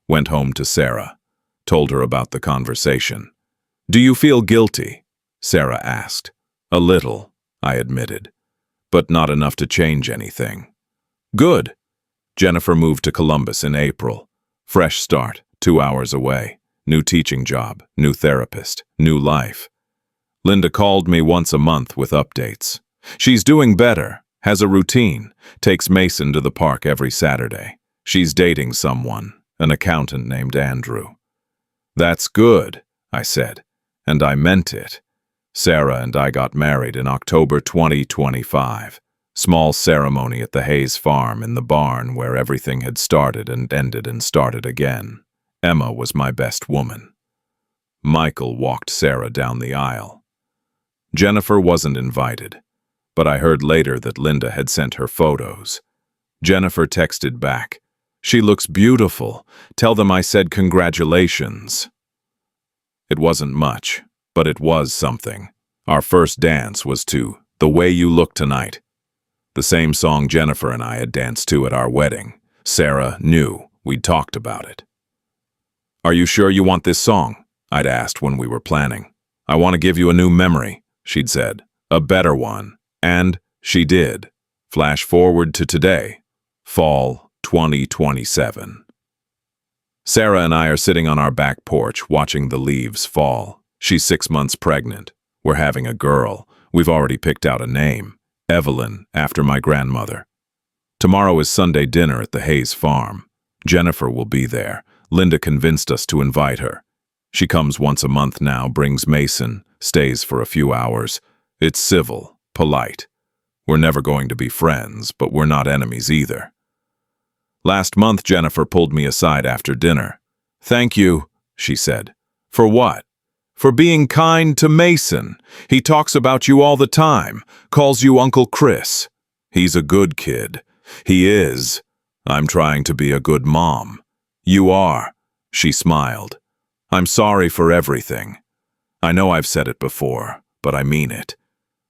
Went home to Sarah. Told her about the conversation. "Do you feel guilty?" Sarah asked. "A little," I admitted. "But not enough to change anything." "Good." Jennifer moved to Columbus in April. Fresh start, 2 hours away. New teaching job, new therapist, new life. Linda called me once a month with updates. She's doing better, has a routine, takes Mason to the park every Saturday. She's dating someone, an accountant named Andrew. "That's good," I said, and I meant it. Sarah and I got married in October 2025. Small ceremony at the Hayes farm in the barn where everything had started and ended and started again. Emma was my best woman. Michael walked Sarah down the aisle. Jennifer wasn't invited, but I heard later that Linda had sent her photos. Jennifer texted back, "She looks beautiful. Tell them I said congratulations." It wasn't much, but it was something. Our first dance was to "The Way You Look Tonight," the same song Jennifer and I had danced to at our wedding. Sarah knew. We'd talked about it. "Are you sure you want this song?" I'd asked when we were planning. "I want to give you a new memory," she'd said. "A better one." And she did. Flash forward to today. Fall 2027. Sarah and I are sitting on our back porch watching the leaves fall. She's 6 months pregnant. We're having a girl. We've already picked out a name. Evelyn, after my grandmother. Tomorrow is Sunday dinner at the Hayes farm. Jennifer will be there. Linda convinced us to invite her. She comes once a month now, brings Mason, stays for a few hours. It's civil, polite. We're never going to be friends, but we're not enemies either. Last month, Jennifer pulled me aside after dinner. "Thank you," she said. For what? For being kind to Mason. He talks about you all the time, calls you Uncle Chris. He's a good kid. He is. I'm trying to be a good mom. You are. She smiled. I'm sorry for everything. I know I've said it before, but I mean it.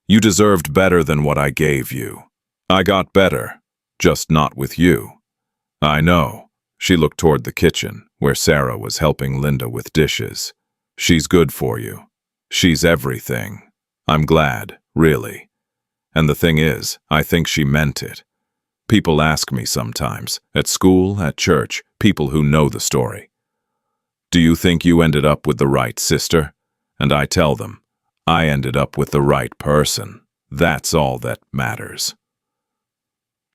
You deserved better than what I gave you. I got better, just not with you. I know. She looked toward the kitchen, where Sarah was helping Linda with dishes. She's good for you. She's everything. I'm glad, really. And the thing is, I think she meant it. People ask me sometimes, at school, at church, people who know the story. Do you think you ended up with the right sister? And I tell them, I ended up with the right person. That's all that matters.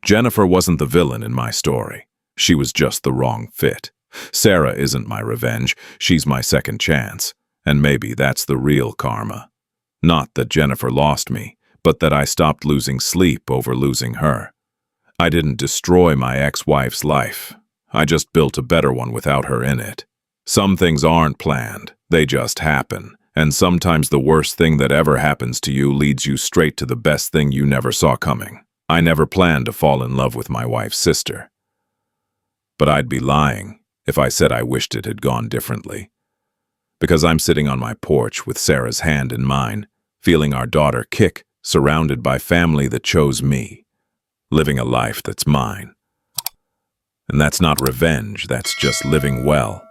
Jennifer wasn't the villain in my story. She was just the wrong fit. Sarah isn't my revenge, she's my second chance. And maybe that's the real karma. Not that Jennifer lost me, but that I stopped losing sleep over losing her. I didn't destroy my ex-wife's life. I just built a better one without her in it. Some things aren't planned, they just happen. And sometimes the worst thing that ever happens to you leads you straight to the best thing you never saw coming. I never planned to fall in love with my wife's sister. But I'd be lying if I said I wished it had gone differently. Because I'm sitting on my porch with Sarah's hand in mine, feeling our daughter kick, surrounded by family that chose me, living a life that's mine. And that's not revenge, that's just living well.